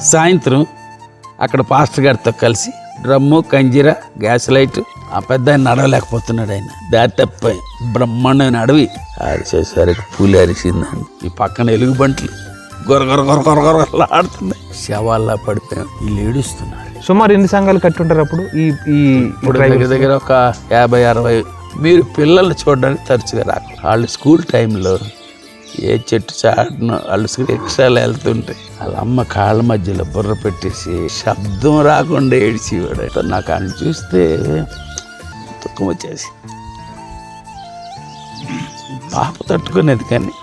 సాయంత్రం అక్కడ పాస్టర్ గారితో కలిసి డ్రమ్ము కంజీరా గ్యాస్ లైట్ ఆ పెద్ద ఆయన నడవలేకపోతున్నాడు. ఆయన దారి తప్పిపోయి బ్రహ్మాండమైన అడవి అరిసేసరికి పూలి అరిసిందండి. ఈ పక్కన ఎలుగుబంట్లు గొరగొరగొరగొరగొరలాడుతున్నాయి. శవాల్లా పడిపోయాం. వీళ్ళు ఏడుస్తున్నారు. సుమారు ఎన్ని సంఘాలు కట్టుంటారు అప్పుడు? ఇప్పుడు దగ్గర దగ్గర ఒక 50-60. మీరు పిల్లల్ని చూడడానికి తరచుగా రాకు. వాళ్ళు స్కూల్ టైంలో ఏ చెట్టు చాటునో వాళ్ళు రిక్షాలు వెళ్తుంటే వాళ్ళ అమ్మ కాళ్ళ మధ్యలో బుర్ర పెట్టేసి శబ్దం రాకుండా ఏడిచేవాడు. నాకు ఆయన చూస్తే దుఃఖం వచ్చేసి పాప తట్టుకునేది. కానీ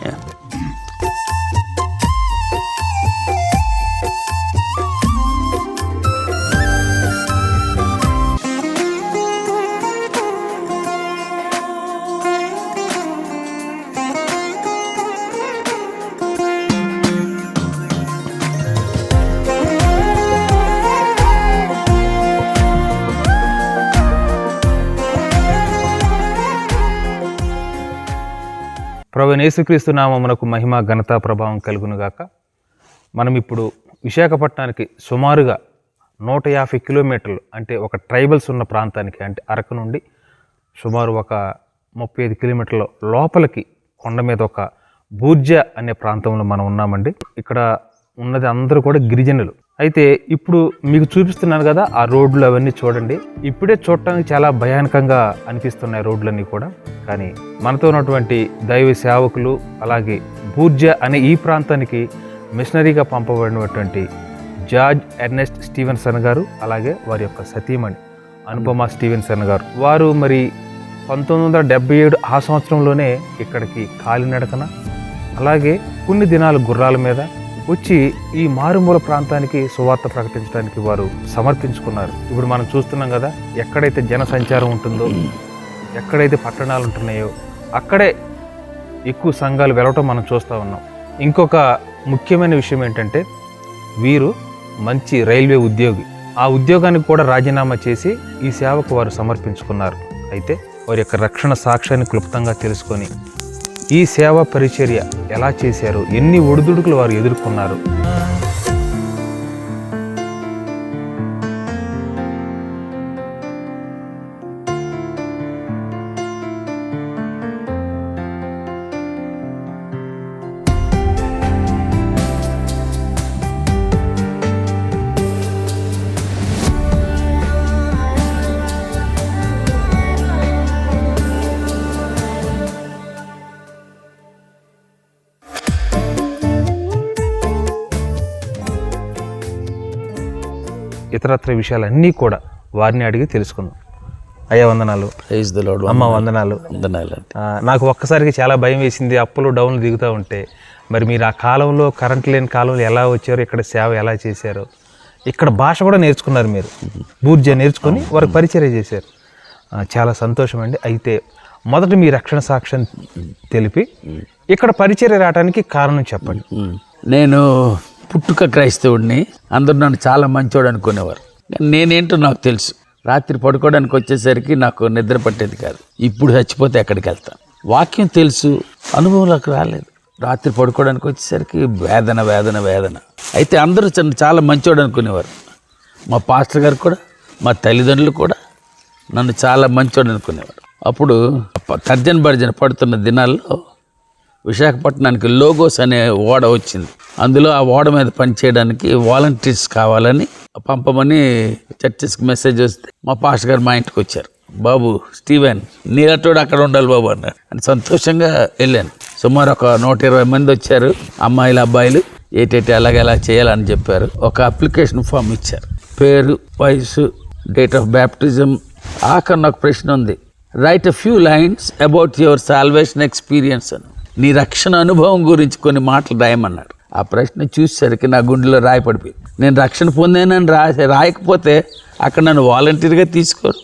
ప్రభువైన యేసుక్రీస్తు నామమునకు మహిమ ఘనత ప్రభావం కలుగునుగాక. మనం ఇప్పుడు విశాఖపట్నానికి సుమారుగా 150 కిలోమీటర్లు, అంటే ఒక ట్రైబల్స్ ఉన్న ప్రాంతానికి, అంటే అరకు నుండి సుమారు ఒక 35 కిలోమీటర్ల లోపలికి కొండ మీద ఒక బూర్జా అనే ప్రాంతంలో మనం ఉన్నామండి. ఇక్కడ ఉన్నది అందరూ కూడా గిరిజనులు. అయితే ఇప్పుడు మీకు చూపిస్తున్నాను కదా ఆ రోడ్లు, అవన్నీ చూడండి. ఇప్పుడే చూడటానికి చాలా భయానకంగా అనిపిస్తున్నాయి రోడ్లన్నీ కూడా. కానీ మనతో ఉన్నటువంటి దైవ సేవకులు, అలాగే బూర్జా అనే ఈ ప్రాంతానికి మిషనరీగా పంపబడినటువంటి జార్జ్ ఎర్నెస్ట్ స్టీవెన్సన్ గారు, అలాగే వారి యొక్క సతీమణి అనుపమ స్టీవెన్సన్ గారు, వారు మరి 1977 ఆ సంవత్సరంలోనే ఇక్కడికి కాలినడకన, అలాగే కొన్ని దినాలు గుర్రాల మీద వచ్చి ఈ మారుమూల ప్రాంతానికి సువార్త ప్రకటించడానికి వారు సమర్పించుకున్నారు. ఇప్పుడు మనం చూస్తున్నాం కదా, ఎక్కడైతే జన సంచారం ఉంటుందో, ఎక్కడైతే పట్టణాలు ఉంటున్నాయో అక్కడే ఎక్కువ సంఘాలు వెళ్ళటం మనం చూస్తూ ఉన్నాం. ఇంకొక ముఖ్యమైన విషయం ఏంటంటే, వీరు మంచి రైల్వే ఉద్యోగి. ఆ ఉద్యోగానికి కూడా రాజీనామా చేసి ఈ సేవకు వారు సమర్పించుకున్నారు. అయితే వారి యొక్క రక్షణ సాక్ష్యాన్ని క్లుప్తంగా తెలుసుకొని ఈ సేవా పరిచర్య ఎలా చేశారు, ఎన్ని ఒడిదుడుకులు వారు ఎదుర్కొన్నారు. ఇతరత్ర విషయాలన్నీ కూడా వారిని అడిగి తెలుసుకుందాం. అయ్యా వందనాలు. అమ్మ వందనాలు. నాకు ఒక్కసారికి చాలా భయం వేసింది, అప్పులు డౌన్లు దిగుతూ ఉంటే. మరి మీరు ఆ కాలంలో, కరెంట్ లేని కాలంలో ఎలా వచ్చారో, ఇక్కడ సేవ ఎలా చేశారో, ఇక్కడ భాష కూడా నేర్చుకున్నారు మీరు, బూర్జా నేర్చుకొని వారికి పరిచర్య చేశారు. చాలా సంతోషం అండి. అయితే మొదట మీ రక్షణ సాక్ష్యం తెలిపి ఇక్కడ పరిచర్య రావడానికి కారణం చెప్పండి. నేను పుట్టుక క్రైస్తవుడిని. అందరూ నన్ను చాలా మంచోడు అనుకునేవారు. నేనేంటో నాకు తెలుసు. రాత్రి పడుకోవడానికి వచ్చేసరికి నాకు నిద్ర పట్టేది కాదు. ఇప్పుడు చచ్చిపోతే ఎక్కడికి వెళ్తాను. వాక్యం తెలుసు, అనుభవంలోకి రాలేదు. రాత్రి పడుకోవడానికి వచ్చేసరికి వేదన వేదన వేదన. అయితే అందరూ చాలా మంచోడు అనుకునేవారు. మా పాస్టర్ గారు కూడా, మా తల్లిదండ్రులు కూడా నన్ను చాలా మంచోడు అనుకునేవారు. అప్పుడు తర్జన భర్జన పడుతున్న దినాల్లో విశాఖపట్నానికి లోగోస్ అనే ఓడ వచ్చింది. అందులో ఆ ఓడ మీద పనిచేయడానికి వాలంటీర్స్ కావాలని పంపమని చర్చెస్కి మెసేజ్ వస్తే మా పాస్టర్ గారు మా ఇంటికి వచ్చారు. బాబు స్టీవెన్, నీలటోడు అక్కడ ఉండాలి బాబు అన్నారు. అని సంతోషంగా వెళ్ళాను. సుమారు ఒక 120 మంది వచ్చారు, అమ్మాయిలు అబ్బాయిలు. ఏటేటి ఎలా చేయాలని చెప్పారు. ఒక అప్లికేషన్ ఫామ్ ఇచ్చారు. పేరు, వయసు, డేట్ ఆఫ్ బ్యాప్టిజం. ఆఖరిన ఒక ప్రశ్న ఉంది, right a few lines about your salvation experience అని. నీ రక్షణ అనుభవం గురించి కొన్ని మాటలు రాయమన్నాడు. ఆ ప్రశ్న చూసేసరికి నా గుండెలో రాయి పడిపోయింది. నేను రక్షణ పొందానని రాయకపోతే అక్కడ నన్ను వాలంటీర్గా తీసుకోరు.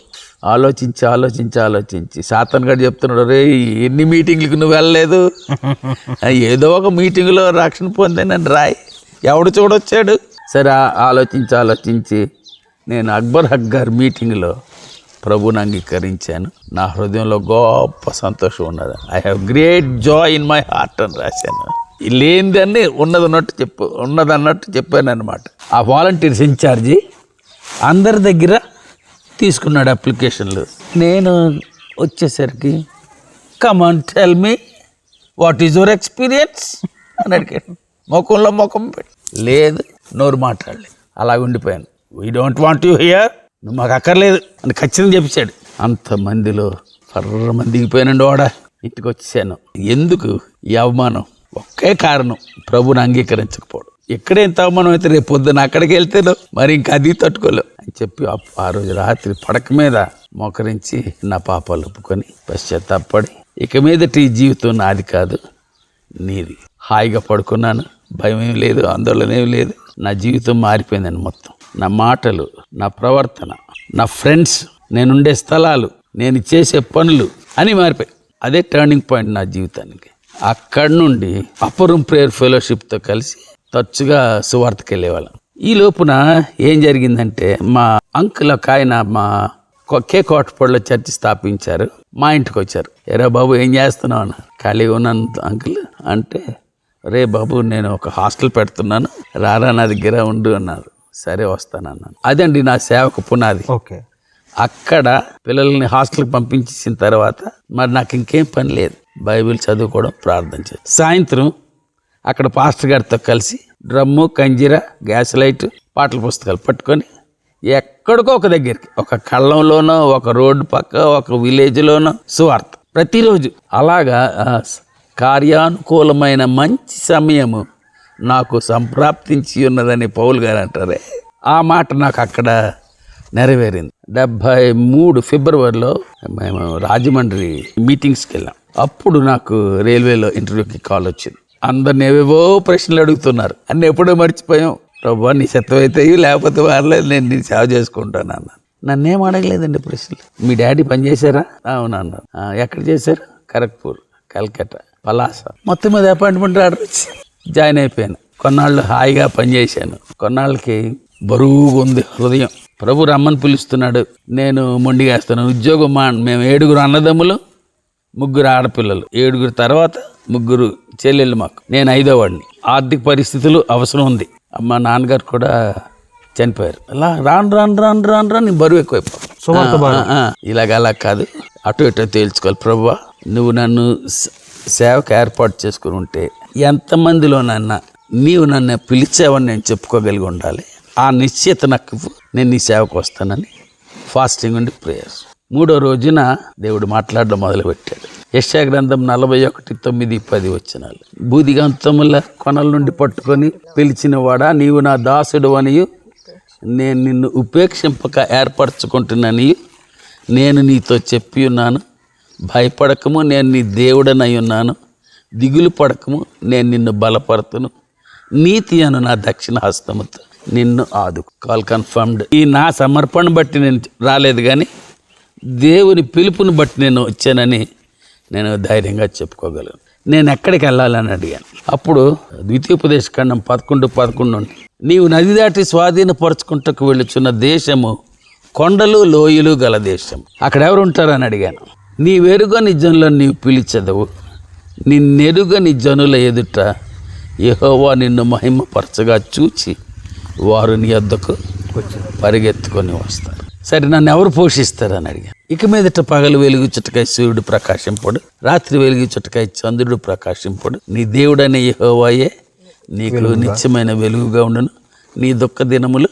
ఆలోచించి సాతాన్ గారు చెప్తున్నాడు, రే ఎన్ని మీటింగ్లకు నువ్వు వెళ్ళలేదు, ఏదో ఒక మీటింగ్లో రక్షణ పొందానని రాయి, ఎవడు చూడొచ్చాడు. సరే ఆలోచించి నేను అక్బర్ హక్ గారి మీటింగ్లో ప్రభుని అంగీకరించాను. నా హృదయంలో గొప్ప సంతోషం ఉన్నది. I have great Joy in my heart అని రాశాను. లేనిదాన్ని ఉన్నదన్నట్టు చెప్పాను అనమాట. ఆ వాలంటీర్స్ ఇన్ఛార్జి అందరి దగ్గర తీసుకున్నాడు అప్లికేషన్లు. నేను వచ్చేసరికి come on tell me what is your experience అని అడిగాడు. ముఖంలో ముఖం పెట్టి లేదు, నోరు మాట్లాడలేదు, అలాగ ఉండిపోయాను. We don't want you here, నువ్వు మాకు అక్కర్లేదు అని ఖచ్చితంగా చెప్పాడు. అంతమందిలో మంది దిగిపోయానండి. వాడా ఇంటికి వచ్చేసాను. ఎందుకు ఈ అవమానం? ఒకే కారణం, ప్రభుని అంగీకరించకపోవడం. ఎక్కడే ఇంత అవమానం అయితే రేపు పొద్దున అక్కడికి వెళ్తేనో మరి ఇంకా అది తట్టుకోలేవు అని చెప్పి ఆ రోజు రాత్రి పడక మీద మోకరించి నా పాపాలు ఒప్పుకొని పశ్చాత్తాపడి ఇక మీదటి ఈ జీవితం నాది కాదు నీది. హాయిగా పడుకున్నాను, భయం ఏం లేదు, ఆందోళన ఏం లేదు. నా జీవితం మారిపోయిందండి మొత్తం. నా మాటలు, నా ప్రవర్తన, నా ఫ్రెండ్స్, నేనుండే స్థలాలు, నేను చేసే పనులు అన్నీ మారిపోయాయి. అదే టర్నింగ్ పాయింట్ నా జీవితానికి. అక్కడి నుండి అప్పర్ రూమ్ ప్రేయర్ ఫెలోషిప్తో కలిసి తరచుగా సువార్తకి వెళ్ళేవాళ్ళం. ఈ లోపున ఏం జరిగిందంటే మా అంకుల్ ఒక ఆయన మా కోటపల్లిలో చర్చి స్థాపించారు. మా ఇంటికి వచ్చారు. ఎరా బాబు ఏం చేస్తున్నావు అన్న. ఖాళీగా ఉన్నాను అంకుల్ అంటే, రే బాబు నేను ఒక హాస్టల్ పెడుతున్నాను, రారా నా దగ్గర ఉండు అన్నారు. సరే వస్తానన్నాను. అదండి నా సేవకు పునాది. ఓకే. అక్కడ పిల్లల్ని హాస్టల్కి పంపించేసిన తర్వాత మరి నాకు ఇంకేం పని లేదు, బైబిల్ చదువుకోవడం, ప్రార్థన చేయడం. సాయంత్రం అక్కడ పాస్టర్ గారితో కలిసి డ్రమ్ము, కంజీరా, గ్యాస్ లైట్, పాటల పుస్తకాలు పట్టుకొని ఎక్కడికో ఒక దగ్గరికి, ఒక కళ్ళంలోనో, ఒక రోడ్డు పక్క, ఒక విలేజ్లోనో సువార్త ప్రతిరోజు. అలాగా కార్యానుకూలమైన మంచి సమయము నాకు సంప్రాప్తించి ఉన్నదని పౌలు గారు అంటారే, ఆ మాట నాకు అక్కడ నెరవేరింది. 73 ఫిబ్రవరిలో మేము రాజమండ్రి మీటింగ్స్కి వెళ్ళాం. అప్పుడు నాకు రైల్వేలో ఇంటర్వ్యూకి కాల్ వచ్చింది. అందరిని ఏవేవో ప్రశ్నలు అడుగుతున్నారు. అన్నీ ఎప్పుడో మర్చిపోయాం. ప్రభు నీ శత్రువైతే లేకపోతే వారలేదు, నేను నీ సేవ చేసుకుంటాను అన్నాను. నన్నేం అడగలేదండి ప్రశ్నలు. మీ డాడీ పని చేశారా? అవునన్నారు. ఎక్కడ చేశారు? ఖరగ్పూర్, కల్కట్టా, పలాస. మొత్తం మీద అపాయింట్మెంట్ ఆర్డర్ వచ్చి జాయిన్ అయిపోయాను. కొన్నాళ్ళు హాయిగా పనిచేశాను. కొన్నాళ్ళకి బరువుగా ఉంది హృదయం. ప్రభు రమ్మని పిలుస్తున్నాడు, నేను మొండిగేస్తాను. ఉద్యోగం మేము 7 అన్నదమ్ములు, 3 ఆడపిల్లలు, 7 తర్వాత 3 చెల్లెళ్ళు మాకు. నేను 5వ వాడిని. ఆర్థిక పరిస్థితులు అవసరం ఉంది. మా నాన్నగారు కూడా చనిపోయారు. అలా రాను బరువు ఎక్కువైపోయి ఇలాగ అలా కాదు, అటు ఇటు తేల్చుకోవాలి. ప్రభువా నువ్వు నన్ను సేవకు ఏర్పాటు చేసుకుని ఉంటే ఎంతమందిలోనన్నా నీవు నన్ను పిలిచావని నేను చెప్పుకోగలిగి ఉండాలి. ఆ నిశ్చయత నాకు నేను నీ సేవకు వస్తానని ఫాస్టింగ్ ఉండి ప్రేయర్స్. 3వ రోజున దేవుడు మాట్లాడడం మొదలుపెట్టాడు. యెషయా గ్రంథం 41:9-10 వచనాలు. బూదిగంతముల కొనల నుండి పట్టుకొని పిలిచిన వాడా, నీవు నా దాసుడు అనియు, నేను నిన్ను ఉపేక్షింపక ఏర్పరచుకుంటున్నానియు నేను నీతో చెప్పి ఉన్నాను. భయపడకము, నేను నీ దేవుడనై ఉన్నాను. దిగులు పడకము, నేను నిన్ను బలపరతును. నీతి అను నా దక్షిణ హస్తముతో నిన్ను ఆదుకు. Call confirmed. ఈ నా సమర్పణ బట్టి నేను రాలేదు, కానీ దేవుని పిలుపుని బట్టి నేను వచ్చానని నేను ధైర్యంగా చెప్పుకోగలను. నేను ఎక్కడికి వెళ్ళాలని అడిగాను. అప్పుడు ద్వితీయోపదేశకాండం 11:11 నీవు నది దాటి స్వాధీనపరచుకుంటకు వెళ్ళుచున్న దేశము కొండలు లోయలు గల దేశం. అక్కడ ఎవరు ఉంటారని అడిగాను. నీవెరుగని జనులను నీవు పిలిచెదవు, నిన్నెరుగని జనుల ఎదుట యెహోవా నిన్ను మహిమపరచగా చూచి వారు నీ వద్దకు పరిగెత్తుకొని వస్తారు. సరే నన్ను ఎవరు పోషిస్తారని అడిగాను. ఇక మీదట పగలు వెలుగుచుటకై సూర్యుడు ప్రకాశింపడు, రాత్రి వెలుగుచుటకై చంద్రుడు ప్రకాశింపడు. నీ దేవుడనే యెహోవాయే నీకు నిత్యమైన వెలుగుగా ఉండును. నీ దుఃఖ దినములు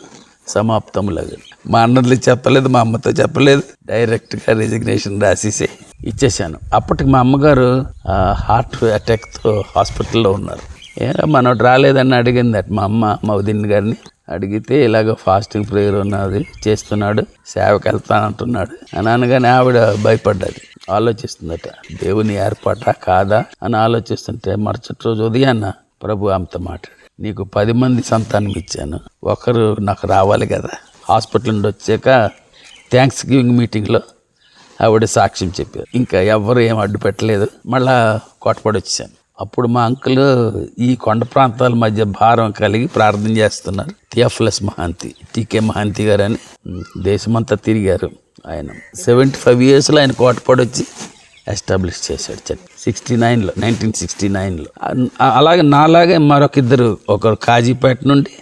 సమాప్తములగు. మా అన్నలు చెప్పలేదు, మా అమ్మతో చెప్పలేదు, డైరెక్ట్గా రిజిగ్నేషన్ రాసేసి ఇచ్చేసాను. అప్పటికి మా అమ్మగారు హార్ట్ అటాక్తో హాస్పిటల్లో ఉన్నారు. మనోడు రాలేదని అడిగింది అట్ మా అమ్మ మా వదిన గారిని. అడిగితే ఇలాగ ఫాస్టింగ్ ప్రేయర్ ఉన్నది, చేస్తున్నాడు, సేవకి వెళ్తానంటున్నాడు అని అనగానే ఆవిడ భయపడ్డది. ఆలోచిస్తుందట, దేవుని ఏర్పాటా కాదా అని ఆలోచిస్తుంటే మరుసటి రోజు ఉదయాన్న ప్రభు ఆమెతో మాట్లాడి, నీకు 10 మంది సంతానం ఇచ్చాను, ఒకరు నాకు రావాలి కదా. హాస్పిటల్ నుండి వచ్చాక థ్యాంక్స్ గివింగ్ మీటింగ్లో ఆవిడ సాక్ష్యం చెప్పారు. ఇంకా ఎవరు ఏం అడ్డు పెట్టలేదు. మళ్ళా కోటపడి వచ్చాను. అప్పుడు మా అంకుల్ ఈ కొండ ప్రాంతాల మధ్య భారం కలిగి ప్రార్థన చేస్తున్నారు. థియోఫిలస్ మహాంతి, టీకే మహాంతి గారు అని దేశమంతా తిరిగారు. ఆయన 75 yearsలో ఆయన కోటపడి వచ్చి ఎస్టాబ్లిష్ చేశాడు చర్చ్ 1969లో. అలాగే నాలాగే మరొక ఇద్దరు, ఒకరు కాజీపేట నుండి,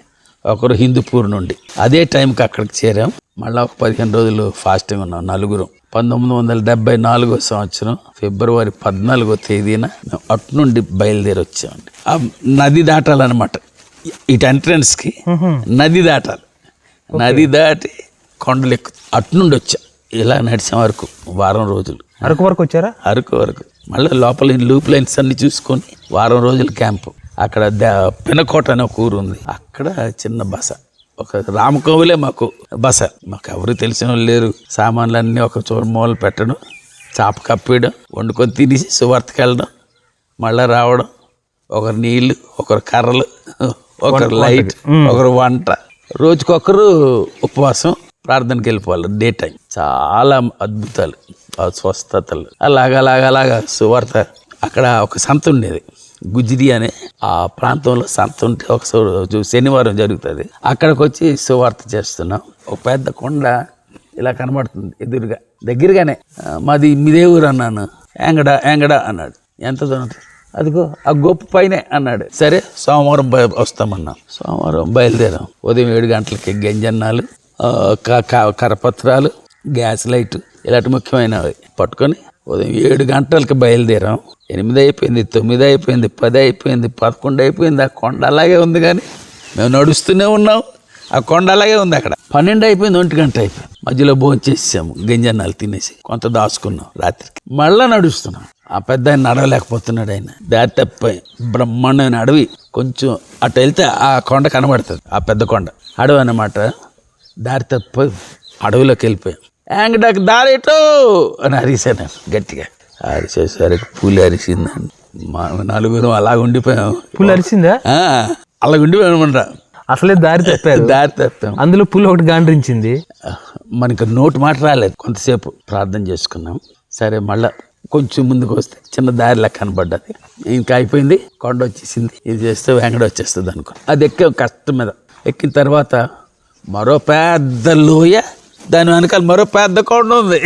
ఒకరు హిందూపూర్ నుండి అదే టైంకి అక్కడికి చేరాం. మళ్ళీ ఒక 15 రోజులు ఫాస్టింగ్ ఉన్నాం నలుగురం. 1974 సంవత్సరం ఫిబ్రవరి 14వ తేదీన మేము అటు నుండి బయలుదేరి వచ్చామండి. ఆ నది దాటాలన్నమాట, ఇటు ఎంట్రన్స్కి నది దాటాలి. నది దాటి కొండలు ఎక్కు అటు నుండి వచ్చాం. ఇలా నడిచాం వరకు వారం రోజులు. అరకు వరకు వచ్చారా? అరకు వరకు. మళ్ళీ లోపల లూప్ లైన్స్ అన్ని చూసుకొని వారం రోజులు క్యాంపు. అక్కడ పినకోట అనే ఒక ఊరు ఉంది, అక్కడ చిన్న బస, ఒక రామకోవిలే మాకు బస. మాకు ఎవరు తెలిసిన వాళ్ళు లేరు. సామాన్లన్నీ ఒక చోట మూల పెట్టడం, చాప కప్పేయడం, వండుకొని తినేసి సువార్తకి వెళ్ళడం, మళ్ళీ రావడం. ఒకరు నీళ్ళు, ఒకరు కర్రలు, ఒకరు లైట్, ఒకరు వంట. రోజుకొకరు ఉపవాసం, ప్రార్థనకి వెళ్ళిపోవాలి డే టైం. చాలా అద్భుతాలు, స్వస్థతలు. అలాగా సువార్త. అక్కడ ఒక సంత ఉండేది, గుజ్రీ అనే ఆ ప్రాంతంలో సంత ఉంటే ఒక శనివారం జరుగుతుంది. అక్కడికి వచ్చి సువార్త చేస్తున్నాం. ఒక పెద్ద కొండ ఇలా కనబడుతుంది ఎదురుగా, దగ్గరగానే. మాది మీదే ఊరు అన్నాను. యాంగడా అన్నాడు. ఎంత దూరం? అదిగో ఆ గొప్ప పైనే అన్నాడు. సరే సోమవారం వస్తామన్నాం. సోమవారం బయలుదేరాం. ఉదయం 7 గంటలకి గంజన్నాలు, కరపత్రాలు, గ్యాస్ లైట్ ఇలాంటి ముఖ్యమైనవి పట్టుకొని ఉదయం 7 గంటలకి బయలుదేరాం. 8 అయిపోయింది, 9 అయిపోయింది, 10 అయిపోయింది, 11 అయిపోయింది. ఆ కొండ అలాగే ఉంది, కానీ మేము నడుస్తూనే ఉన్నాం. ఆ కొండ అలాగే ఉంది. అక్కడ 12 అయిపోయింది, 1 గంట అయిపోయింది. మధ్యలో భోజనం చేసాము, గంజన్నాలు తినేసి కొంత దాచుకున్నాం. రాత్రికి మళ్ళా నడుస్తున్నాం. ఆ పెద్ద ఆయన నడవలేకపోతున్నాడు. ఆయన దారి తప్పిపోయి బ్రహ్మాండమైన అడవి. కొంచెం అటు వెళ్తే ఆ కొండ కనబడుతుంది, ఆ పెద్ద కొండ అడవి అన్నమాట. దారి తప్పిపోయి అడవిలోకి వెళ్ళిపోయాం. యాంగడాకి దారేటో అని అరిసాను గట్టిగా. అరిసేసరికి పులి అరిసిందండి. మా నలుగురం అలా ఉండిపోయాం. పులి అరిసిందా? అలా ఉండిపోయామన్నమాట. అసలే దారి తప్పారు. దారి తప్పాం. అందులో పులి ఒకటి గాండ్రించింది. మనకి నోటి మాట రాలేదు. కొంతసేపు ప్రార్థన చేసుకున్నాం. సరే మళ్ళా కొంచెం ముందుకు వస్తే చిన్న దారిలా కనబడ్డది. ఇంకా అయిపోయింది, కొండ వచ్చేసింది. ఇది చేస్తే వెంగడ వచ్చేస్తుంది అనుకో. అది ఎక్కాం కష్టం మీద. ఎక్కిన తర్వాత మరో పెద్ద లోయ, దాని వెనకాల మరో పెద్ద కొండ ఉంది.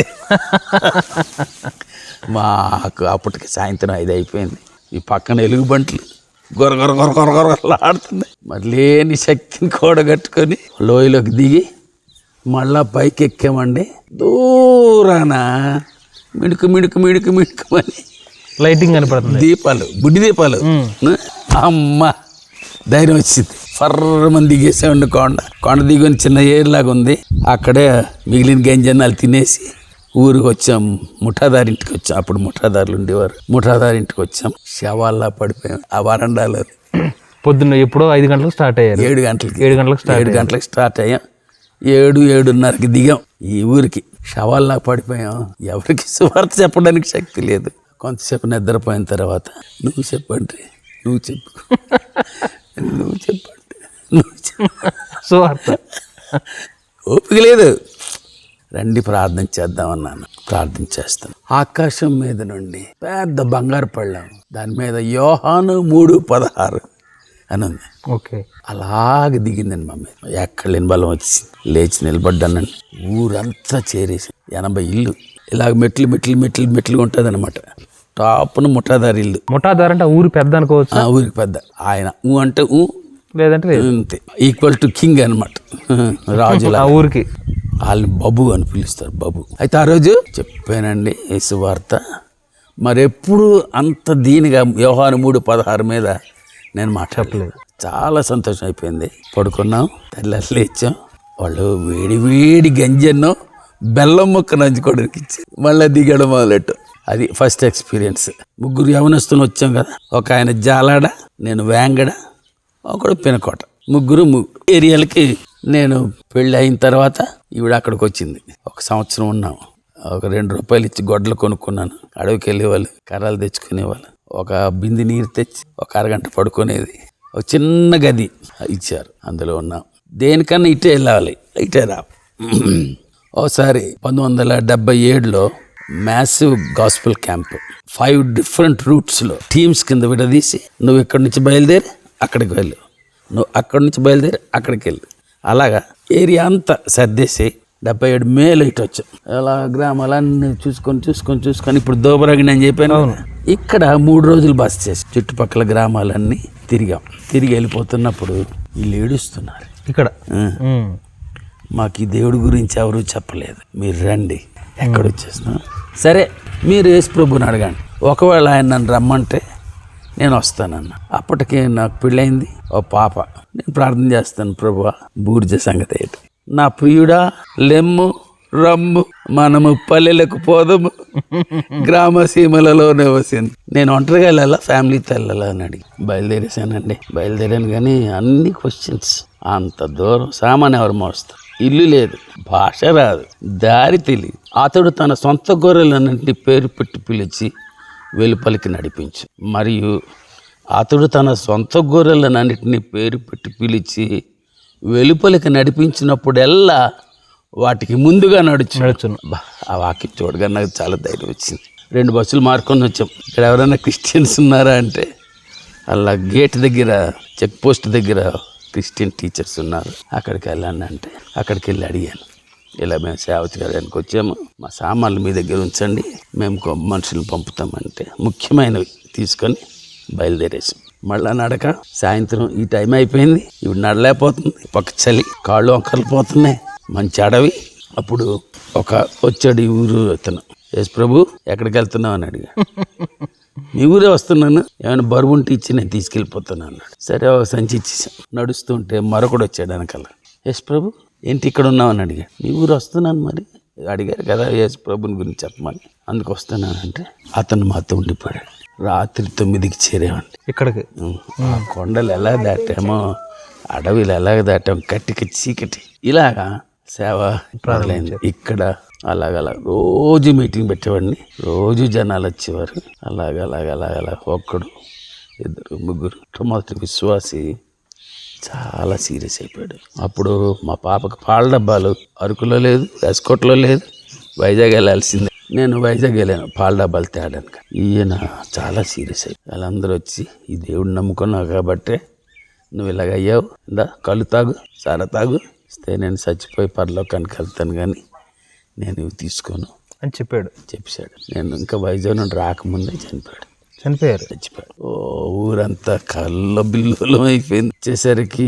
మాకు అప్పటికి సాయంత్రం 5 అయిపోయింది. ఈ పక్కన ఎలుగుబంట్లు గొరగొరగొరగొరగొరలాడుతుంది. మరి లేని శక్తిని కూడగట్టుకొని లోయలోకి దిగి మళ్ళా పైకి ఎక్కామండి. దూరాన మిణుకు మిణుకు మిణుకు మిణుకుమని లైటింగ్ కనపడుతుంది, దీపాలు, బుడ్డి దీపాలు. అమ్మ ధైర్యం వచ్చింది. ఫర్రమని దిగేసామండి. కొండ దిగుని చిన్న ఏరులాగా ఉంది. అక్కడే మిగిలిన గంజన్నాలు తినేసి ఊరికి వచ్చాం. ముఠాదారింటికి వచ్చాం. అప్పుడు ముఠాదారులు ఉండేవారు. ముఠాదారింటికి వచ్చాం. శవాల్లా పడిపోయాం ఆ వరండాలో. పొద్దున్న ఎప్పుడో 5 గంటలకు స్టార్ట్ అయ్యారు. 7 గంటలకు స్టార్ట్ అయ్యాం. 7:30కి దిగాం ఈ ఊరికి. శవాల్లా పడిపోయాం. ఎవరికి సువార్త చెప్పడానికి శక్తి లేదు. కొంతసేపు నిద్రపోయిన తర్వాత నువ్వు చెప్పండి, నువ్వు చెప్పు, నువ్వు చెప్పండి, నువ్వు చెప్పు. సువార్త ఓపిక లేదు. రండి ప్రార్థన చేద్దామన్నాను. ప్రార్థన చేస్తాను. ఆకాశం మీద నుండి పెద్ద బంగారు పళ్ళాం, దాని మీద యోహాను 3:16 అని ఉంది. ఓకే. అలాగే దిగిందండి మమ్మీ. ఎక్కడ లేని బలం వచ్చింది. లేచి నిలబడ్డానండి. ఊరంతా చేరేసి 80 ఇల్లు ఇలాగ మెట్లు మెట్లు మెట్లు మెట్లు ఉంటుంది అనమాట. టాప్ను ముఠాదారి ఇల్లు. ముఠాదారు అంటే ఊరు పెద్ద అనుకోవచ్చు. ఊరికి పెద్ద. ఆయన ఊ అంటే ఊ, లేదంటే అంతే. ఈక్వల్ టు కింగ్ అనమాట, రాజుల ఆ ఊరికి. వాళ్ళని బాబు అని పిలుస్తారు, బాబు. అయితే ఆ రోజు చెప్పానండి యేసు వార్త. మరెప్పుడు అంత దీనిగా యోహాను 3:16 మీద నేను మాట్లాడలేదు. చాలా సంతోషం అయిపోయింది. పడుకున్నాం. తెల్లారి లేచాం. వాళ్ళు వేడి వేడి గంజన్నో బెల్లం ముక్క నంచుకోవడానికి ఇచ్చారు. మళ్ళీ దిగడం మొదలెట్టు. అది ఫస్ట్ ఎక్స్పీరియన్స్. 3 యవనస్తులు వచ్చాం కదా. ఒక ఆయన జాలాడ, నేను వేంగడ, ఒకడు పినకోట. 3 ఏరియాలకి. నేను పెళ్ళి అయిన తర్వాత ఈవిడ అక్కడికి వచ్చింది. 1 సంవత్సరం ఉన్నాం. ఒక 2 రూపాయలు ఇచ్చి గొడ్డలు కొనుక్కున్నాను. అడవికి వెళ్ళేవాళ్ళు, కర్రలు తెచ్చుకునేవాళ్ళు. ఒక బింది నీరు తెచ్చి ఒక అరగంట పడుకునేది. ఒక చిన్న గది ఇచ్చారు, అందులో ఉన్నాం. దేనికన్నా ఇటే వెళ్ళాలి, ఇటే రా. ఓసారి 1977లో మ్యాసివ్ గాస్పెల్ క్యాంప్, 5 డిఫరెంట్ రూట్స్లో టీమ్స్ కింద విడదీసి, నువ్వు ఇక్కడి నుంచి బయలుదేరి అక్కడికి వెళ్ళు, నువ్వు అక్కడి నుంచి బయలుదేరి అక్కడికి వెళ్ళు. అలాగా ఏరియా అంతా సర్దేసి 77 మేలు ఇటు వచ్చాం. అలా గ్రామాలన్నీ చూసుకొని ఇప్పుడు దోబరగిని అని చెప్పాను. ఇక్కడ 3 రోజులు బస్ చేసి చుట్టుపక్కల గ్రామాలన్నీ తిరిగి వెళ్ళిపోతున్నప్పుడు వీళ్ళు ఏడుస్తున్నారు. ఇక్కడ మాకు ఈ దేవుడి గురించి ఎవరు చెప్పలేదు, మీరు రండి. ఎక్కడొచ్చేస్తున్నాం, సరే మీరు యేసు ప్రభుని అడగండి, ఒకవేళ ఆయన నన్ను రమ్మంటే నేను వస్తానన్న. అప్పటికే నాకు పెళ్ళైంది, ఓ పాప. నేను ప్రార్థన చేస్తాను, ప్రభువా బూర్జ సంగతి ఏంటి, నా ప్రియుడా లెమ్ము రమ్ము మనము పల్లెలకు పోదము గ్రామ సీమలలోనే వసింది. నేను ఒంటరిగా వెళ్ళాలా ఫ్యామిలీతో వెళ్ళాలా అని అడిగి బయలుదేరాను. కానీ అన్ని క్వశ్చన్స్. అంత దూరం సామాన్ ఎవరు మోస్తారు, ఇల్లు లేదు, భాష రాదు, దారి తెలియదు. అతడు తన సొంత గొర్రెలన్నింటినీ పేరు పెట్టి పిలిచి వెలుపలికి నడిపించు. మరియు అతడు తన సొంత గొర్రెలన్నింటినీ పేరు పెట్టి పిలిచి వెలుపలికి నడిపించినప్పుడెల్లా వాటికి ముందుగా నడుచును. ఆ వాక్యం చూడగా నాకు చాలా ధైర్యం వచ్చింది. 2 బస్సులు మార్కొని వచ్చాం. ఇక్కడ ఎవరైనా క్రిస్టియన్స్ ఉన్నారా అంటే అలా గేట్ దగ్గర చెక్ పోస్ట్ దగ్గర క్రిస్టియన్ టీచర్స్ ఉన్నారు. అక్కడికి వెళ్ళాను అంటే అక్కడికి వెళ్ళి అడిగాను, ఇలా మేము సేవ చేయడానికి వచ్చాము, మా సామాన్లు మీ దగ్గర ఉంచండి, మేము మనుషులను పంపుతామంటే ముఖ్యమైనవి తీసుకొని బయలుదేరేసాం. మళ్ళా నడక. సాయంత్రం ఈ టైం అయిపోయింది, ఇప్పుడు నడలేకపోతుంది, పక్క చలి, కాళ్ళు వంకర్లు పోతున్నాయి, మంచి అడవి. అప్పుడు వచ్చాడు ఈ ఊరు అతను, యేసు ప్రభు ఎక్కడికి వెళ్తున్నావు అని అడిగా. మీ ఊరే వస్తున్నాను, ఏమైనా బరువు ఉంటే ఇచ్చి నేను తీసుకెళ్ళిపోతాను అన్నాడు. సరే ఒక సంచి ఇచ్చేసాం. నడుస్తుంటే మరొకడు వచ్చాడు వెనకాల, యేసు ప్రభు ఏంటి ఇక్కడ ఉన్నావు అని అడిగా. మీ ఊరు వస్తున్నాను, మరి అడిగారు కదా యేసు ప్రభుని గురించి చెప్పమని, అందుకు వస్తున్నానంటే అతను మాతో ఉండిపోయాడు. రాత్రి 9కి చేరేవండి ఇక్కడికి. ఆ కొండలు ఎలా దాటామో, అడవిలు ఎలాగ దాటాము, కట్టికి చీకటి, ఇలాగా సేవ ప్రారంభమైంది. ఇక్కడ అలాగ రోజు మీటింగ్ పెట్టేవాడిని, రోజు జనాలు వచ్చేవారు. అలాగ ఒక్కడు 2 3 మొదటి విశ్వాసి చాలా సీరియస్ అయిపోయాడు. అప్పుడు మా పాపకు పాల డబ్బాలు అరకులో లేదు, ఎస్కోట్లో లేదు, వైజాగ్ వెళ్ళాల్సిందే. నేను వైజాగ్ వెళ్ళాను పాల డబ్బాలు తేడానికి. ఈయన చాలా సీరియస్ అయ్యి వాళ్ళందరూ వచ్చి, ఈ దేవుడిని నమ్ముకున్నావు కాబట్టే నువ్వు ఇలాగ అయ్యావు, ఇందా కళ్ళు తాగు, సారా తాగు, ఇస్తే నేను చచ్చిపోయి పరలోకానికి వెళ్తాను, కానీ నేను ఇవి తీసుకోను అని చెప్పాడు. నేను ఇంకా వైజాగ్ నుండి రాకముందే చచ్చిపోయాడు. ఊరంతా కళ్ళ బిల్లులో అయిపోయింది. వచ్చేసరికి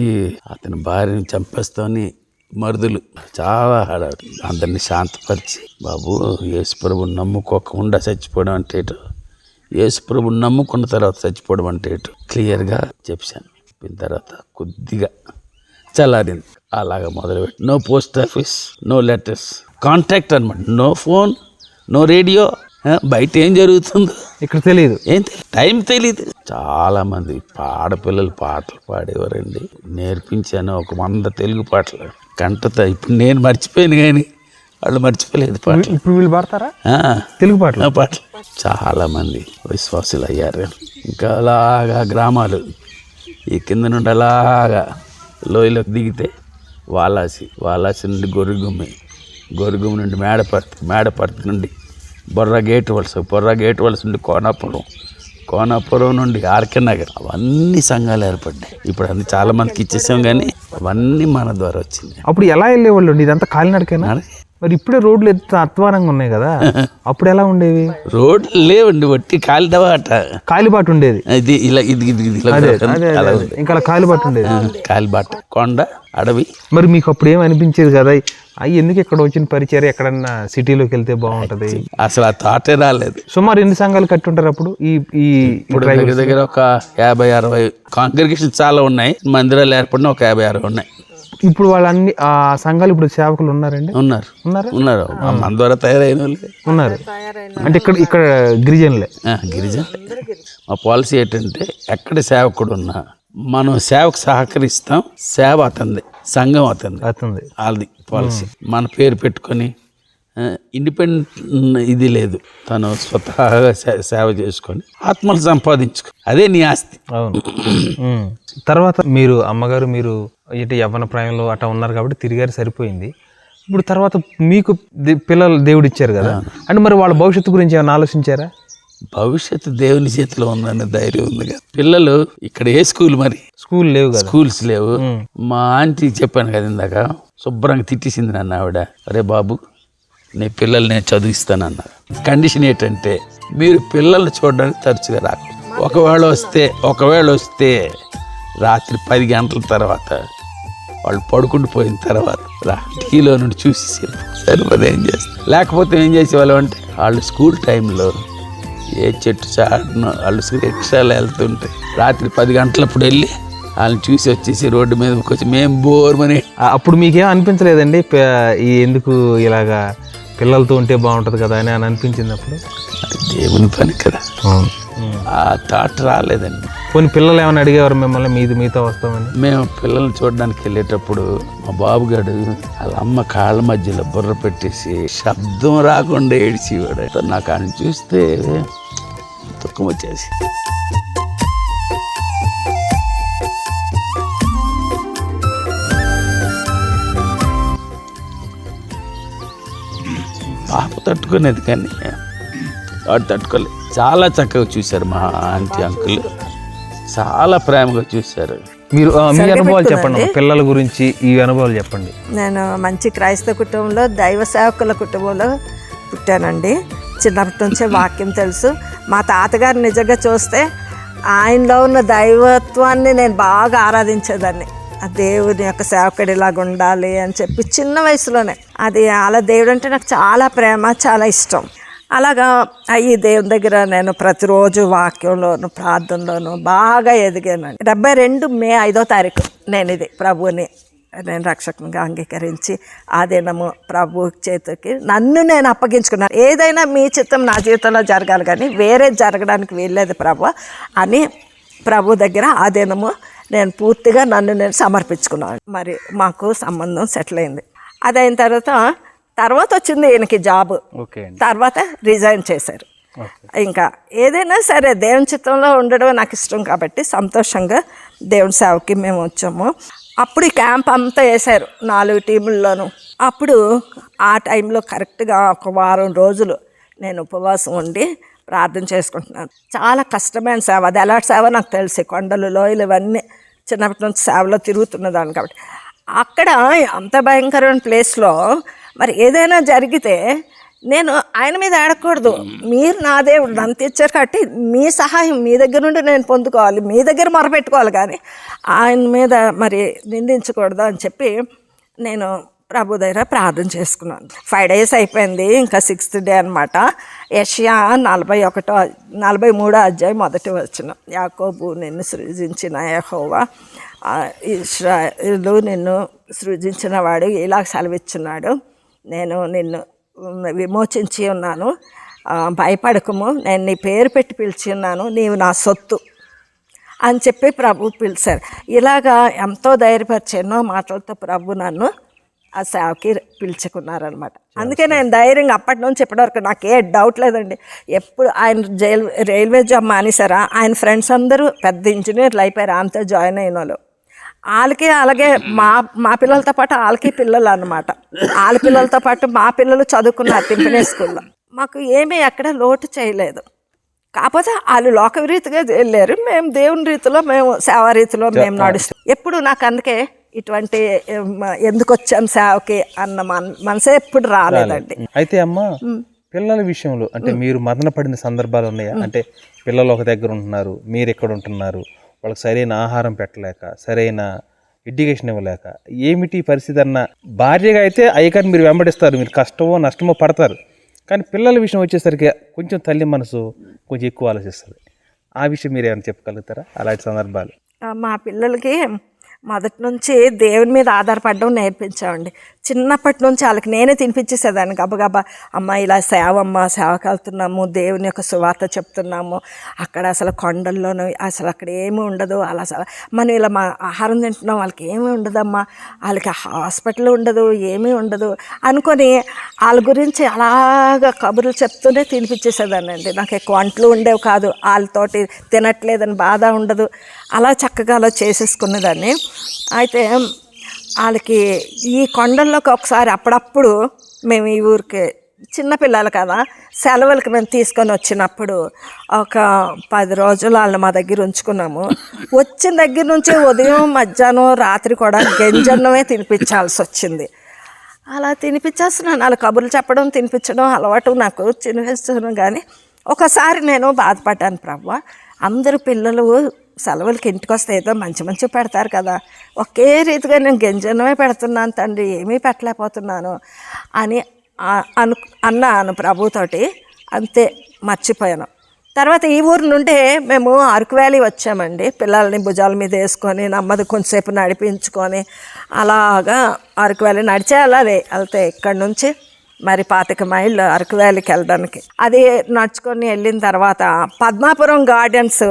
అతని భార్యని చంపేస్తామని మరుదులు చాలా హడాడు. అందరినీ శాంతపరిచి, బాబు యేసు ప్రభుని నమ్ముకోకుండా చచ్చిపోవడం అంటే ఏటో, యేసు ప్రభుని నమ్ముకున్న తర్వాత చచ్చిపోవడం అంటే ఏటో క్లియర్గా చెప్పాను. చెప్పిన తర్వాత కొద్దిగా చల్లారింది. అలాగా మొదలుపెట్టి no post office, no letters, contact అనమాట, నో ఫోన్, నో రేడియో. బయట ఏం జరుగుతుందో ఇక్కడ తెలియదు, టైం తెలియదు. చాలా మంది ఆడపిల్లలు పాటలు పాడేవారండి. నేర్పించాను ఒక 100 తెలుగు పాటలు కంటత. ఇప్పుడు నేను మర్చిపోయాను కానీ వాళ్ళు మర్చిపోలేదు పాటలు. ఇప్పుడు వీళ్ళు పాడతారా తెలుగు పాటలు? చాలా మంది విశ్వాసులు అయ్యారు. ఇంకా అలాగా గ్రామాలు ఈ కింద నుండి అలాగా లోయలోకి దిగితే వాలాసి నుండి గొరుగుమ్మి నుండి మేడపర్తి నుండి బొర్రా గేట్ వలస నుండి కోనాపురం నుండి ఆర్కే నగర్, అవన్నీ సంఘాలు ఏర్పడ్డాయి. ఇప్పుడు అన్ని చాలా మందికి ఇచ్చేసాం, కానీ అవన్నీ మన ద్వారా వచ్చింది. అప్పుడు ఎలా వెళ్ళేవాళ్ళు? ఇదంతా కాలినడకేనా? మరి ఇప్పుడే రోడ్లు ఎంత అధ్వానంగా ఉన్నాయి కదా, అప్పుడు ఎలా ఉండేవి? రోడ్లు లేవండి, వట్టి కాలిబాట ఉండేది. ఇది ఇలా ఇంకా కాలిబాట ఉండేది, కాలిబాట, కొండ, అడవి. మరి మీకు అప్పుడు ఏమనిపించేది కదా, ఎందుకు ఇక్కడ వచ్చిన పరిచయం ఎక్కడన్నా సిటీలోకి వెళ్తే బాగుంటది? అసలు ఆ థాటే రాలేదు. సుమారు ఎన్ని సంఘాలు కట్టి ఉంటారు అప్పుడు? దగ్గర ఒక 50-60 కాంగ్రిగేషన్ చాలా ఉన్నాయి, మందిరాలు ఏర్పడిన ఒక 50-60 ఉన్నాయి. ఇప్పుడు వాళ్ళన్ని ఆ సంఘాలు ఇప్పుడు సేవకులు ఉన్నారండి? ఉన్నారు మన ద్వారా తయారైన వాళ్ళు ఉన్నారు. అంటే ఇక్కడ గిరిజనులే. మా పాలసీ ఏంటంటే ఎక్కడ సేవకుడు ఉన్నా మనం సేవకు సహకరిస్తాం, సేవ అతంది, సంఘం అతంది, వాళ్ళది పాలసీ. మన పేరు పెట్టుకొని ఇండిపెండెంట్ ఇది లేదు, తను స్వతహాగా సేవ చేసుకొని ఆత్మలు సంపాదించుకో, అదే నీ ఆస్తి. అవును. తర్వాత మీరు అమ్మగారు మీరు ఇటు యవ్వన ప్రాయంలో అట్లా ఉన్నారు కాబట్టి తిరిగారు, సరిపోయింది. ఇప్పుడు తర్వాత మీకు పిల్లలు దేవుడు ఇచ్చారు కదా, అంటే మరి వాళ్ళ భవిష్యత్తు గురించి ఏమైనా ఆలోచించారా? భవిష్యత్తు దేవుని చేతిలో ఉందనే ధైర్యం ఉంది కదా. పిల్లలు ఇక్కడ ఏ స్కూల్ మరి స్కూల్ లేవు కదా. స్కూల్స్ లేవు. మా ఆంటీ చెప్పాను కదా ఇందాక, శుభ్రంగా తిట్టేసింది నన్ను ఆవిడ. అరే బాబు, నీ పిల్లల్ని నేను చదివిస్తానన్నారు. కండిషన్ ఏంటంటే మీరు పిల్లల్ని చూడడానికి తరచుగా రాకూడదు. ఒకవేళ వస్తే రాత్రి 10 గంటల తర్వాత వాళ్ళు పడుకుంటూ పోయిన తర్వాత రా, టీలో నుండి చూసి సరిపోతే ఏం చేస్తారు. లేకపోతే ఏం చేసేవాళ్ళు అంటే వాళ్ళు స్కూల్ టైంలో ఏ చెట్టు చాటునో వాళ్ళు రిక్షాలు వెళ్తుంటే రాత్రి 10 గంటలప్పుడు వెళ్ళి వాళ్ళని చూసి వచ్చేసి రోడ్డు మీదకి వచ్చి మేము బోర్మని. అప్పుడు మీకేం అనిపించలేదండి ఈ ఎందుకు ఇలాగా పిల్లలతో ఉంటే బాగుంటుంది కదా అని అనిపించింది అప్పుడు? అది దేవుని పని కదా, ఆ థాట్ రాలేదండి. కొన్ని పిల్లలు ఏమైనా అడిగేవారు మిమ్మల్ని మీతో వస్తామని? మేము పిల్లల్ని చూడడానికి వెళ్ళేటప్పుడు మా బాబుగాడు వాళ్ళ అమ్మ కాళ్ళ మధ్యలో బుర్ర పెట్టేసి శబ్దం రాకుండా ఏడిచేవాడు. నాకు ఆయన చూస్తే దుఃఖం వచ్చేసి. పాప తట్టుకునేది కానీ వాడు తట్టుకోలేదు. చాలా చక్కగా చూశారు మా ఆంటీ అంకుల్, చాలా ప్రేమగా చూశారు. మీరు మీ అనుభవాలు చెప్పండి, పిల్లల గురించి ఈ అనుభవాలు చెప్పండి. నేను మంచి క్రైస్తవ కుటుంబంలో, దైవ సేవకుల కుటుంబంలో పుట్టానండి. చిన్నప్పటి నుంచే వాక్యం తెలుసు. మా తాతగారు నిజంగా చూస్తే ఆయనలో ఉన్న దైవత్వాన్ని నేను బాగా ఆరాధించేదాన్ని. ఆ దేవుని యొక్క సేవకుడు ఇలాగ ఉండాలి అని చెప్పి చిన్న వయసులోనే అది అలా దేవుడు అంటే నాకు చాలా ప్రేమ, చాలా ఇష్టం. అలాగా ఈ దేవుని దగ్గర నేను ప్రతిరోజు వాక్యంలోను ప్రార్థనలోను బాగా ఎదిగానండి. 72 మే 5వ తారీఖు నేను రక్షకునిగా అంగీకరించి ఆ దినము ప్రభు చేతికి నన్ను నేను అప్పగించుకున్నాను. ఏదైనా మీ చిత్తం నా జీవితంలో జరగాలి కానీ వేరే జరగడానికి వీల్లేదు ప్రభు అని ప్రభు దగ్గర ఆ దినము నేను పూర్తిగా నేను సమర్పించుకున్నాను. మరి మాకు సంబంధం సెటిల్ అయింది. అదైన తర్వాత వచ్చింది ఈయనకి జాబ్. తర్వాత రిజైన్ చేశారు. ఇంకా ఏదైనా సరే దేవుని చిత్తంలో ఉండడం నాకు ఇష్టం కాబట్టి సంతోషంగా దేవుని సేవకి మేము వచ్చాము. అప్పుడు ఈ క్యాంప్ అంతా వేశారు 4 టీముల్లోనూ. అప్పుడు ఆ టైంలో కరెక్ట్గా 1 వారం రోజులు నేను ఉపవాసం ఉండి ప్రార్థన చేసుకుంటున్నాను. చాలా కష్టమైన సేవ, అది ఎలాంటి సేవ నాకు తెలిసి, కొండలు లోయలు ఇవన్నీ చిన్నప్పటి నుంచి సేవలో తిరుగుతున్నదాన్ని కాబట్టి. అక్కడ అంత భయంకరమైన ప్లేస్లో మరి ఏదైనా జరిగితే నేను ఆయన మీద ఆడకూడదు. మీరు నా దేవుడు నన్ను తెచ్చారు కాబట్టి మీ సహాయం మీ దగ్గర నుండి నేను పొందుకోవాలి, మీ దగ్గర మొరపెట్టుకోవాలి, కానీ ఆయన మీద మరి నిందించకూడదు అని చెప్పి నేను ప్రభు దగ్గర ప్రార్థన చేసుకున్నాను. 5 days అయిపోయింది. ఇంకా 6th డే అనమాట. యెషయా 43వ అధ్యాయం 1వ వచనం. యాకోబు నిన్ను సృజించిన యెహోవా, ఇశ్రాయేలు నిన్ను సృజించిన వాడు ఇలా సెలవిచ్చున్నాడు, నేను నిన్ను విమోచించి ఉన్నాను, భయపడకము, నేను నీ పేరు పెట్టి పిలిచి ఉన్నాను, నీవు నా సొత్తు అని చెప్పి ప్రభు పిలిచారు. ఇలాగా ఎంతో ధైర్యపరిచి ఎన్నో మాటలతో ప్రభు నన్ను ఆ సేవకి పిలుచుకున్నారనమాట. అందుకే నేను ధైర్యంగా అప్పటి నుంచి ఇప్పటివరకు నాకు ఏ డౌట్ లేదండి. ఎప్పుడు ఆయన రైల్వే జాబ్ మానేశారా, ఆయన ఫ్రెండ్స్ అందరూ పెద్ద ఇంజనీర్లు అయిపోయారు, అంతా జాయిన్ అయిన వాళ్ళు. వాళ్ళకి అలాగే మా పిల్లలతో పాటు వాళ్ళకి పిల్లలు అనమాట. వాళ్ళ పిల్లలతో పాటు మా పిల్లలు చదువుకున్నారు టింపినీ స్కూల్లో. మాకు ఏమీ ఎక్కడ లోటు చేయలేదు. కాకపోతే వాళ్ళు లోక రీతిగా వెళ్ళారు, మేము దేవుని రీతిలో, మేము సేవా రీతిలో మేము నడుస్తాం. ఎప్పుడు నాకు అందుకే ఇటువంటి ఎందుకు వచ్చాను సేవకి అన్న మనసే ఎప్పుడు రాలేదండి. అయితే అమ్మ, పిల్లల విషయంలో అంటే మీరు మదన పడిన సందర్భాలు ఉన్నాయా? అంటే పిల్లలు ఒక దగ్గర ఉంటున్నారు, మీరు ఎక్కడ ఉంటున్నారు, వాళ్ళకి సరైన ఆహారం పెట్టలేక, సరైన ఎడ్యుకేషన్ ఇవ్వలేక, ఏమిటి పరిస్థితి అన్న భార్యగా అయితే అయ్యగారిని మీరు వెంబడిస్తారు, మీరు కష్టమో నష్టమో పడతారు. కానీ పిల్లల విషయం వచ్చేసరికి కొంచెం తల్లి మనసు కొంచెం ఎక్కువ ఆలోచిస్తుంది. ఆ విషయం మీరు ఏమైనా చెప్పగలుగుతారా అలాంటి సందర్భాలు? మా పిల్లలకి మొదటి నుంచి దేవుని మీద ఆధారపడడం నేర్పించామండి. చిన్నప్పటి నుంచి వాళ్ళకి నేనే తినిపించేసేదాన్ని గబగబా. అమ్మ ఇలా సేవకి వెళ్తున్నాము, దేవుని యొక్క సువార్త చెప్తున్నాము, అక్కడ అసలు కొండల్లోనూ అసలు అక్కడ ఏమీ ఉండదు, అలా అసలు మనం ఇలా మా ఆహారం తింటున్నాం, వాళ్ళకి ఏమీ ఉండదమ్మా, వాళ్ళకి హాస్పిటల్ ఉండదు, ఏమీ ఉండదు అనుకొని వాళ్ళ గురించి అలాగా కబుర్లు చెప్తూనే తినిపించేసేదాన్ని అండి. నాకు ఎక్కువ వంటలు ఉండేవి కాదు, వాళ్ళతోటి తినట్లేదని బాధ ఉండదు, అలా చక్కగా అలా చేసేసుకునేదాన్ని. అయితే వాళ్ళకి ఈ కొండల్లోకి ఒకసారి అప్పుడప్పుడు మేము ఈ ఊరికి చిన్నపిల్లలు కదా, సెలవులకి మేము తీసుకొని వచ్చినప్పుడు ఒక 10 రోజులు వాళ్ళు మా దగ్గర ఉంచుకున్నాము. వచ్చిన దగ్గర నుంచి ఉదయం, మధ్యాహ్నం, రాత్రి కూడా గంజన్నమే తినిపించాల్సి వచ్చింది. అలా తినిపించేస్తున్నాను, వాళ్ళు కబుర్లు చెప్పడం తినిపించడం అలవాటు నాకు, తినిపిస్తున్నాను. కానీ ఒకసారి నేను బాధపడ్డాను, ప్రభువా అందరు పిల్లలు సెలవులకి ఇంటికి వస్తే ఏదో మంచి మంచి పెడతారు కదా, ఒకే రీతిగా నేను గంజన్నమే పెడుతున్నాను తండ్రి, ఏమీ పెట్టలేకపోతున్నాను అని అన్నాను ప్రభుతోటి. అంతే, మర్చిపోయాను. తర్వాత ఈ ఊరు నుండి మేము అరకు వ్యాలీ వచ్చామండి. పిల్లల్ని భుజాల మీద వేసుకొని నెమ్మది కొంచెంసేపు నడిపించుకొని అలాగా అరకు వ్యాలీ నడిచే వెళ్తే ఇక్కడి నుంచి మరి 25 మైళ్ళు అరకు వ్యాలీకి వెళ్ళడానికి. అది నడుచుకొని వెళ్ళిన తర్వాత పద్మాపురం గార్డెన్స్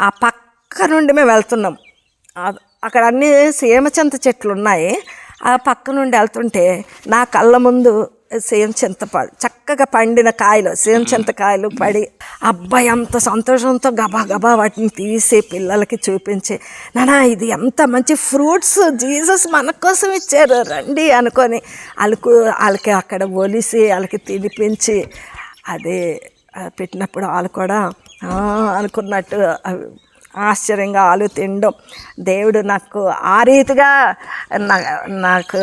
ఆ పక్క నుండి మేము వెళ్తున్నాం. అక్కడ అన్ని సీమచింత చెట్లు ఉన్నాయి. ఆ పక్క నుండి వెళ్తుంటే నా కళ్ళ ముందు చక్కగా పండిన కాయలు, సీమచింతకాయలు పడి, అబ్బాయి అంత సంతోషంతో గబా గబా వాటిని తీసి పిల్లలకి చూపించి, నానా ఇది ఎంత మంచి ఫ్రూట్స్ జీసస్ మన కోసం ఇచ్చారు రండి అనుకొని వాళ్ళకి అక్కడ ఒలిసి వాళ్ళకి తినిపించి అదే పెట్టినప్పుడు వాళ్ళు కూడా అనుకున్నట్టు ఆశ్చర్యంగా ఆలు తినడం. దేవుడు నాకు ఆ రీతిగా నాకు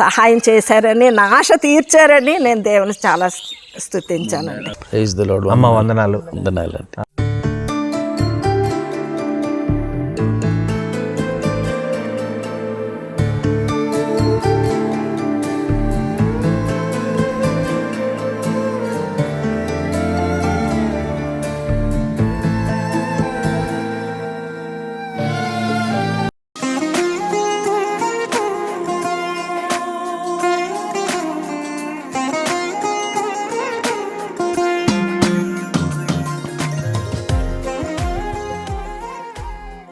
సహాయం చేశారని, నా ఆశ తీర్చారని నేను దేవుని చాలా స్తుతించానండి. Praise the lord. అమ్మ వందనాలు. వందనాలు.